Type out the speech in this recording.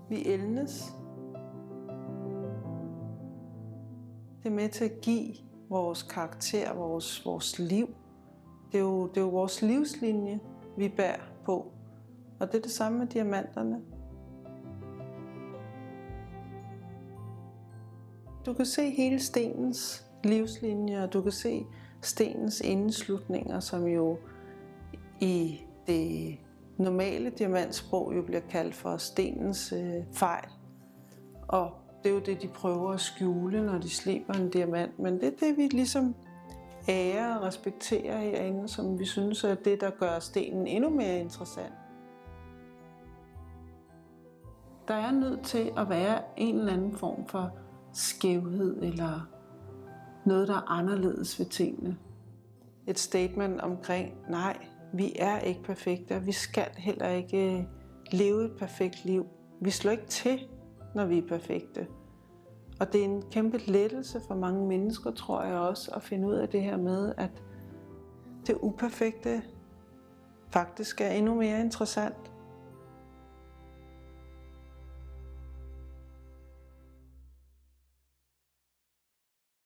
Vi ældes. Det er med til at give vores karakter, vores liv. Det er jo vores livslinje, vi bærer på. Og det er det samme med diamanterne. Du kan se hele stenens livslinje, og du kan se stenens indeslutninger, som jo i det normale diamantsprog jo bliver kaldt for stenens fejl. Og det er jo det, de prøver at skjule, når de sliber en diamant. Men det er det, vi ligesom ærer og respekterer herinde, som vi synes er det, der gør stenen endnu mere interessant. Der er nødt til at være en eller anden form for skævhed eller noget, der er anderledes ved tingene. Et statement omkring, nej, vi er ikke perfekte, og vi skal heller ikke leve et perfekt liv. Vi slår ikke til, når vi er perfekte. Og det er en kæmpe lettelse for mange mennesker, tror jeg også, at finde ud af det her med, at det uperfekte faktisk er endnu mere interessant.